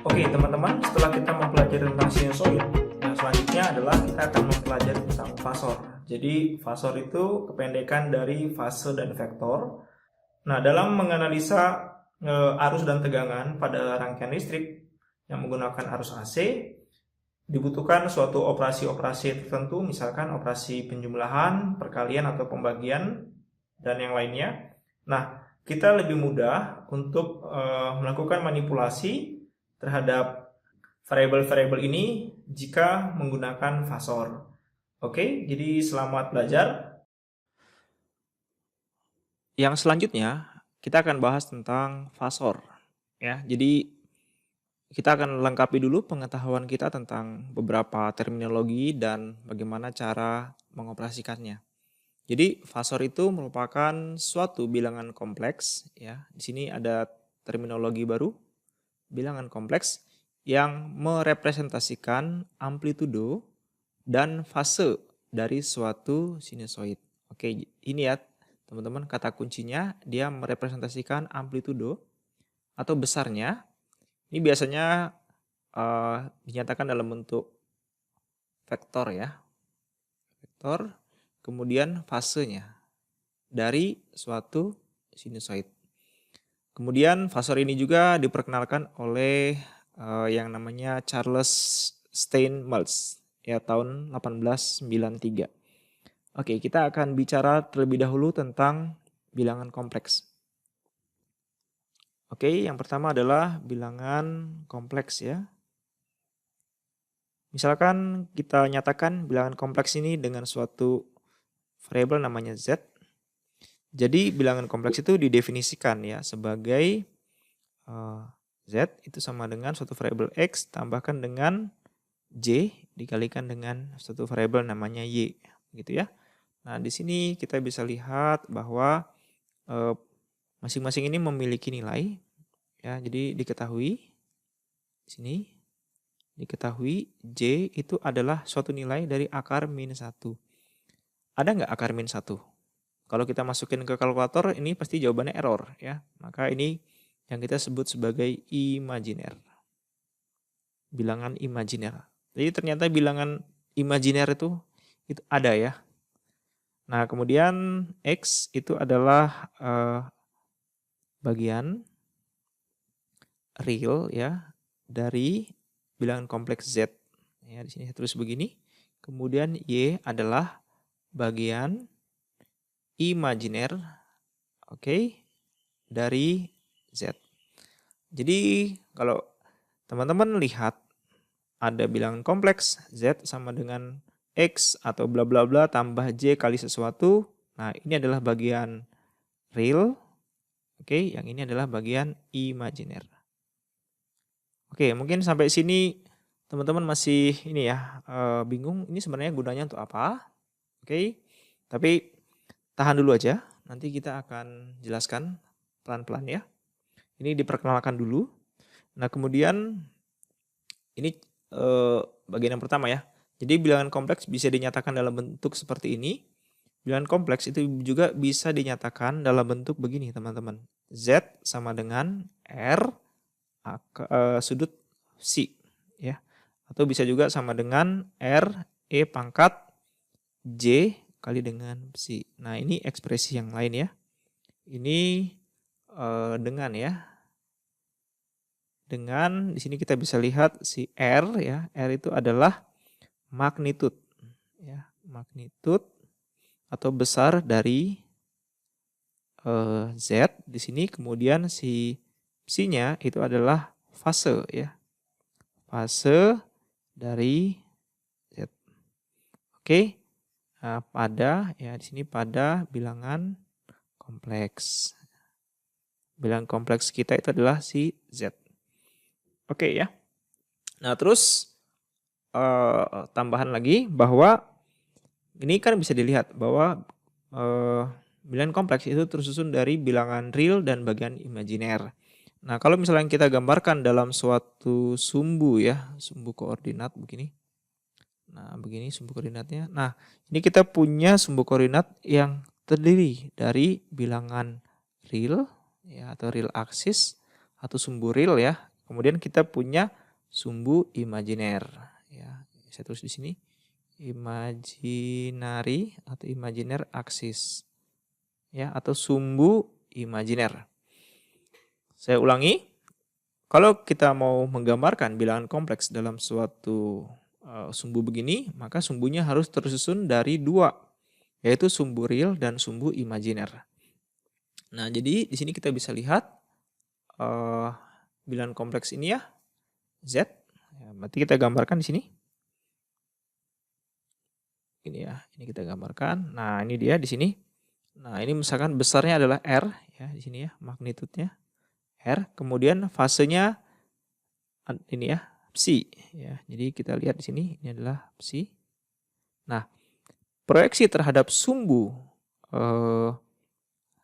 Oke teman-teman, setelah kita mempelajari tentang sinusoid, yang selanjutnya adalah kita akan mempelajari tentang fasor. Jadi fasor itu kependekan dari fase dan vektor. Nah, dalam menganalisa arus dan tegangan pada rangkaian listrik yang menggunakan arus AC, dibutuhkan suatu operasi-operasi tertentu, misalkan operasi penjumlahan, perkalian atau pembagian, dan yang lainnya. Nah, kita lebih mudah untuk melakukan manipulasi terhadap variabel-variabel ini jika menggunakan fasor. Oke, jadi selamat belajar. Yang selanjutnya kita akan bahas tentang fasor. Ya, jadi kita akan lengkapi dulu pengetahuan kita tentang beberapa terminologi dan bagaimana cara mengoperasikannya. Jadi fasor itu merupakan suatu bilangan kompleks. Ya, di sini ada terminologi baru, bilangan kompleks yang merepresentasikan amplitudo dan fase dari suatu sinusoid. Oke, ini ya teman-teman kata kuncinya, dia merepresentasikan amplitudo atau besarnya. Ini biasanya dinyatakan dalam bentuk vektor ya. Vektor, kemudian fasenya dari suatu sinusoid. Kemudian fasor ini juga diperkenalkan oleh yang namanya Charles Steinmetz ya tahun 1893. Oke, kita akan bicara terlebih dahulu tentang bilangan kompleks. Oke, yang pertama adalah bilangan kompleks ya. Misalkan kita nyatakan bilangan kompleks ini dengan suatu variabel namanya Z. Jadi bilangan kompleks itu didefinisikan ya sebagai Z itu sama dengan suatu variabel X tambahkan dengan J dikalikan dengan suatu variabel namanya Y, gitu ya. Nah, di sini kita bisa lihat bahwa masing-masing ini memiliki nilai ya. Jadi diketahui di sini diketahui J itu adalah suatu nilai dari akar min 1. Ada nggak akar min 1? Kalau kita masukin ke kalkulator ini pasti jawabannya error ya. Maka ini yang kita sebut sebagai imajiner. Bilangan imajiner. Jadi ternyata bilangan imajiner itu ada ya. Nah, kemudian X itu adalah bagian real ya dari bilangan kompleks Z. Ya, di sini saya tulis begini. Kemudian Y adalah bagian imajiner, oke, dari Z. Jadi kalau teman-teman lihat ada bilangan kompleks Z sama dengan X atau bla bla bla tambah J kali sesuatu. Nah, ini adalah bagian real. Oke, yang ini adalah bagian imajiner. Oke, mungkin sampai sini teman-teman masih ini ya bingung ini sebenarnya gunanya untuk apa. Oke, tapi tahan dulu aja. Nanti kita akan jelaskan pelan-pelan ya. Ini diperkenalkan dulu. Nah, kemudian ini bagian yang pertama ya. Jadi bilangan kompleks bisa dinyatakan dalam bentuk seperti ini. Bilangan kompleks itu juga bisa dinyatakan dalam bentuk begini teman-teman. Z sama dengan R sudut C ya. Atau bisa juga sama dengan R E pangkat J kali dengan C. Nah, ini ekspresi yang lain ya. Ini dengan ya. Dengan di sini kita bisa lihat si R ya. R itu adalah magnitud ya, magnitud atau besar dari Z di sini. Kemudian si psi-nya itu adalah fase ya. Fase dari Z. Oke. Nah, pada ya di sini pada bilangan kompleks. Bilangan kompleks kita itu adalah si Z. Oke ya. Nah, terus tambahan lagi bahwa ini kan bisa dilihat bahwa bilangan kompleks itu tersusun dari bilangan real dan bagian imajiner. Nah, kalau misalnya kita gambarkan dalam suatu sumbu ya, sumbu koordinat begini. Nah, begini sumbu koordinatnya. Nah, ini kita punya sumbu koordinat yang terdiri dari bilangan real ya atau real aksis atau sumbu real ya. Kemudian kita punya sumbu imajiner. Ya, saya tulis di sini imaginary atau imaginer axis. Ya, atau sumbu imajiner. Saya ulangi, kalau kita mau menggambarkan bilangan kompleks dalam suatu sumbu begini, maka sumbunya harus tersusun dari dua, yaitu sumbu real dan sumbu imajiner. Nah, jadi di sini kita bisa lihat bilangan kompleks ini ya, Z. Ya, berarti kita gambarkan di sini. Ini ya, ini kita gambarkan. Nah, ini dia di sini. Nah, ini misalkan besarnya adalah R ya di sini ya, magnitudenya R. Kemudian fasenya ini ya, psi ya. Jadi kita lihat di sini ini adalah psi. Nah, proyeksi terhadap sumbu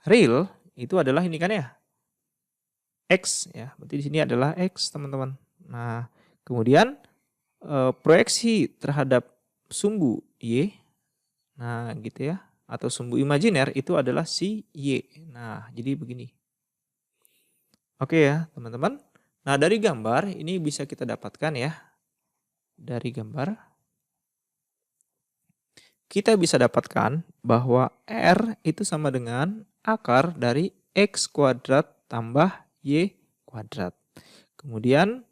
real itu adalah ini kan ya, X ya. Berarti di sini adalah X, teman-teman. Nah, kemudian proyeksi terhadap sumbu Y, nah gitu ya, atau sumbu imajiner itu adalah si Y. Nah, jadi begini. Oke ya, teman-teman. Nah, dari gambar ini bisa kita dapatkan ya. Dari gambar kita bisa dapatkan bahwa R itu sama dengan akar dari X kuadrat tambah Y kuadrat. Kemudian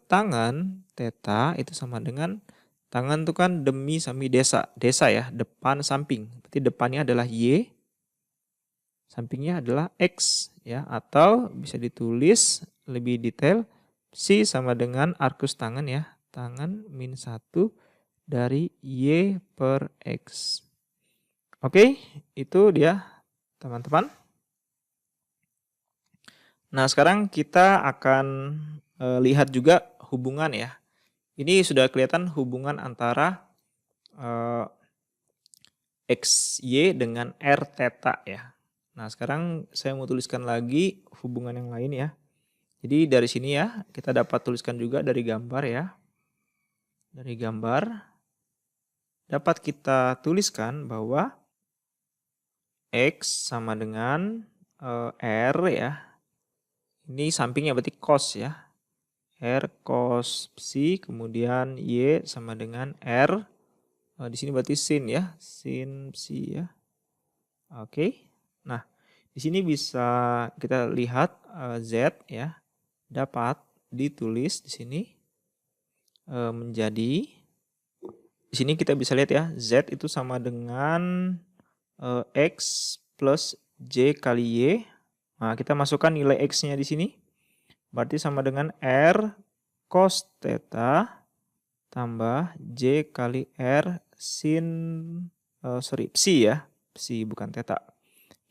tangan theta itu sama dengan, tangan itu kan demi sami desa ya, depan samping. Berarti depannya adalah Y, sampingnya adalah X ya, atau bisa ditulis lebih detail psi sama dengan arkus tangan ya, tangan min 1 dari Y per X. Oke, itu dia teman-teman. Nah, sekarang kita akan lihat juga hubungan ya. Ini sudah kelihatan hubungan antara XY dengan R theta ya. Nah, sekarang saya mau tuliskan lagi hubungan yang lain ya. Jadi dari sini ya, kita dapat tuliskan juga dari gambar ya. Dari gambar dapat kita tuliskan bahwa X sama dengan R ya. Ini sampingnya berarti cos ya. R cos psi, kemudian Y sama dengan R. Di sini berarti sin ya, sin psi ya. Oke. Nah, di sini bisa kita lihat Z ya, dapat ditulis di sini menjadi, di sini kita bisa lihat ya, Z itu sama dengan X plus J kali Y. Nah, kita masukkan nilai X-nya di sini. Berarti sama dengan R cos theta tambah J kali R sin, psi ya. Psi bukan theta.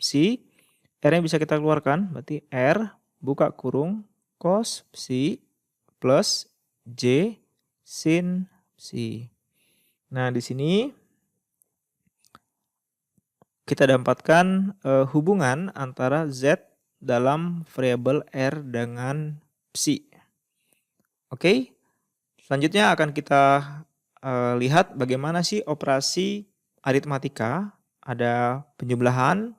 Psi, R-nya bisa kita keluarkan. Berarti R buka kurung cos psi plus J sin psi. Nah, di sini kita dapatkan hubungan antara Z dalam variabel R dengan psi. Oke, selanjutnya akan kita lihat bagaimana sih operasi aritmatika. Ada penjumlahan,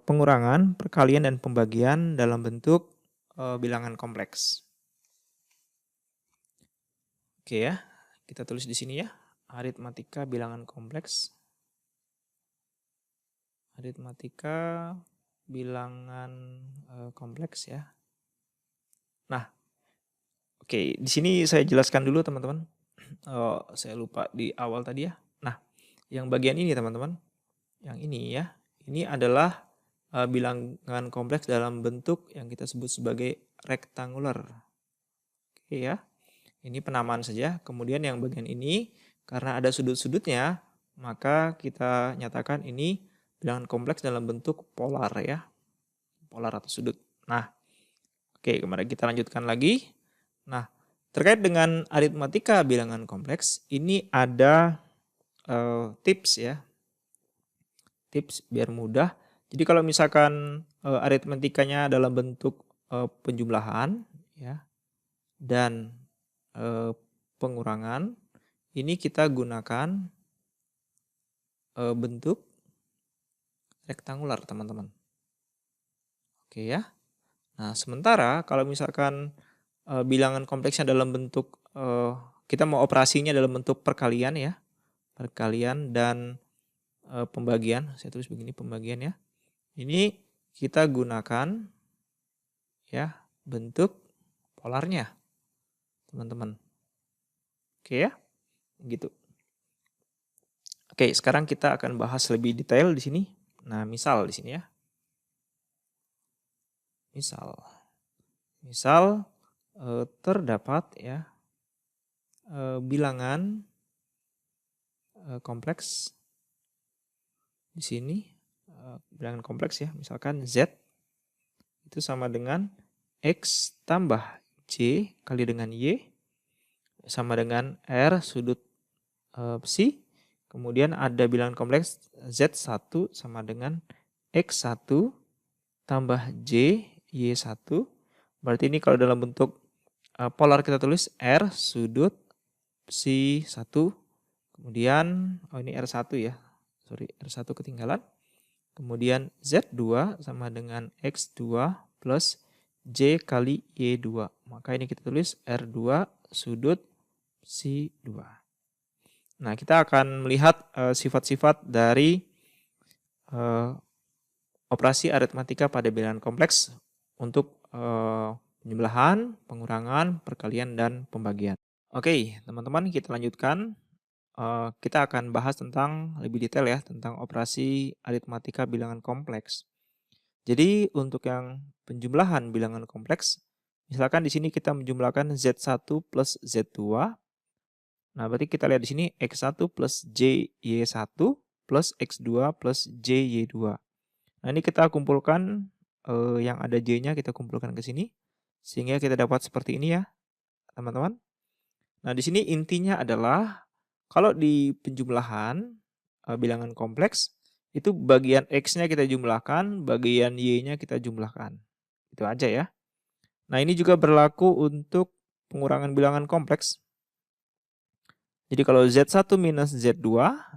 pengurangan, perkalian, dan pembagian dalam bentuk bilangan kompleks. Oke ya, kita tulis di sini ya, aritmatika bilangan kompleks. Aritmatika bilangan kompleks ya. Nah, oke, di sini saya jelaskan dulu teman-teman. Saya lupa di awal tadi ya. Nah, yang bagian ini teman-teman, yang ini ya, ini adalah bilangan kompleks dalam bentuk yang kita sebut sebagai rektangular. Oke ya, ini penamaan saja. Kemudian yang bagian ini, karena ada sudut-sudutnya, maka kita nyatakan ini bilangan kompleks dalam bentuk polar ya, polar atau sudut. Nah, oke, kemarin kita lanjutkan lagi. Nah, terkait dengan aritmatika bilangan kompleks, ini ada tips ya, tips biar mudah. Jadi kalau misalkan aritmatikanya dalam bentuk penjumlahan ya dan pengurangan, ini kita gunakan bentuk rektangular teman-teman. Oke ya. Nah, sementara kalau misalkan bilangan kompleksnya dalam bentuk kita mau operasinya dalam bentuk perkalian ya. Perkalian dan pembagian. Saya tulis begini pembagian ya. Ini kita gunakan ya bentuk polarnya, teman-teman. Oke ya, gitu. Oke, sekarang kita akan bahas lebih detail di sini. Nah, misal di sini ya. Misal terdapat ya bilangan kompleks di sini, bilangan kompleks ya, misalkan Z itu sama dengan X tambah J kali dengan Y sama dengan R sudut psi. Kemudian ada bilangan kompleks Z1 sama dengan X1 tambah J Y1. Berarti ini kalau dalam bentuk polar kita tulis R sudut psi 1. Kemudian, ini R1 ya. Sorry, R1 ketinggalan. Kemudian Z2 sama dengan X2 plus J kali Y2. Maka ini kita tulis R2 sudut psi 2. Nah, kita akan melihat sifat-sifat dari operasi aritmatika pada bilangan kompleks untuk penjumlahan, pengurangan, perkalian, dan pembagian. Oke, teman-teman, kita lanjutkan. Kita akan bahas tentang lebih detail ya tentang operasi aritmatika bilangan kompleks. Jadi untuk yang penjumlahan bilangan kompleks, misalkan di sini kita menjumlahkan Z1 plus Z2. Nah, berarti kita lihat di sini X1 plus JY1 plus X2 plus JY2. Nah, ini kita kumpulkan yang ada J-nya kita kumpulkan ke sini sehingga kita dapat seperti ini ya, teman-teman. Nah, di sini intinya adalah kalau di penjumlahan bilangan kompleks itu bagian X-nya kita jumlahkan, bagian Y-nya kita jumlahkan. Itu aja ya. Nah, ini juga berlaku untuk pengurangan bilangan kompleks. Jadi kalau Z1 minus Z2,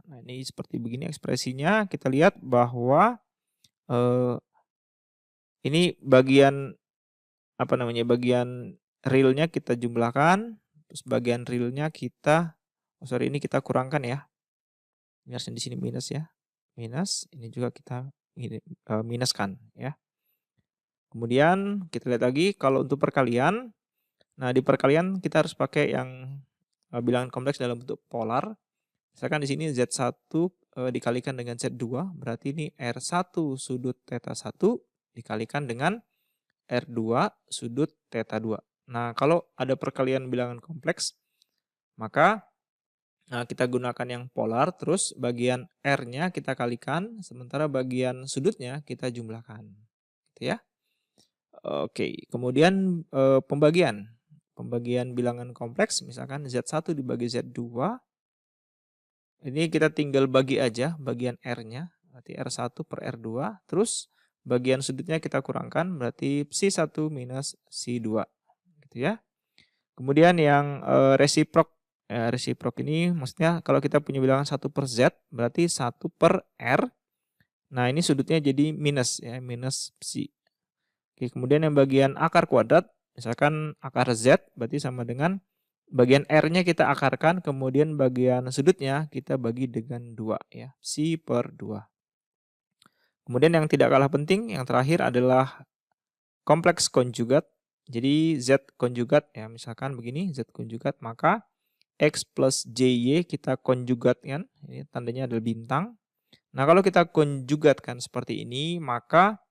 nah ini seperti begini ekspresinya, kita lihat bahwa ini bagian bagian realnya kita jumlahkan, terus bagian realnya kita ini kita kurangkan ya. Minus di sini minus ya. Minus, ini juga kita minuskan ya. Kemudian kita lihat lagi kalau untuk perkalian. Nah, di perkalian kita harus pakai yang bilangan kompleks dalam bentuk polar. Misalkan di sini Z1 dikalikan dengan Z2, berarti ini R1 sudut theta 1 dikalikan dengan R2 sudut theta 2. Nah, kalau ada perkalian bilangan kompleks, maka kita gunakan yang polar, terus bagian R-nya kita kalikan, sementara bagian sudutnya kita jumlahkan. Gitu ya. Oke, kemudian pembagian. Pembagian bilangan kompleks, misalkan Z1 dibagi Z2, ini kita tinggal bagi aja bagian R-nya, berarti R1 per R2, terus bagian sudutnya kita kurangkan, berarti psi 1 minus psi 2. Gitu ya. Kemudian yang resiprok. Resiprok ini maksudnya kalau kita punya bilangan 1 per Z, berarti 1 per R. Nah, ini sudutnya jadi minus ya, minus psi. Oke, kemudian yang bagian akar kuadrat, misalkan akar Z berarti sama dengan bagian R-nya kita akarkan, kemudian bagian sudutnya kita bagi dengan 2 ya, psi per 2. Kemudian yang tidak kalah penting, yang terakhir adalah kompleks konjugat. Jadi Z konjugat ya, misalkan begini Z konjugat, maka X plus JY kita konjugatkan, ini tandanya adalah bintang. Nah, kalau kita konjugatkan seperti ini, maka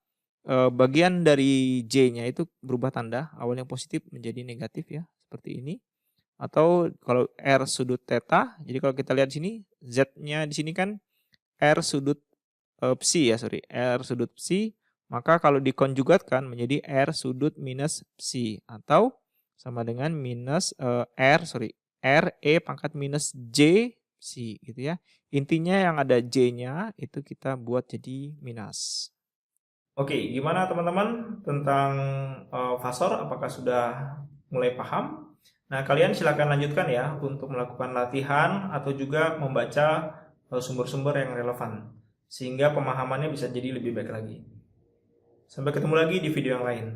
bagian dari J-nya itu berubah tanda, awalnya positif menjadi negatif ya, seperti ini. Atau kalau R sudut theta, jadi kalau kita lihat di sini, Z-nya di sini kan R sudut psi ya, R sudut psi, maka kalau dikonjugatkan menjadi R sudut minus psi, atau sama dengan minus R E pangkat minus J psi gitu ya. Intinya yang ada J-nya itu kita buat jadi minus. Oke, gimana teman-teman tentang fasor? Apakah sudah mulai paham? Nah, kalian silakan lanjutkan ya untuk melakukan latihan atau juga membaca sumber-sumber yang relevan sehingga pemahamannya bisa jadi lebih baik lagi. Sampai ketemu lagi di video yang lain.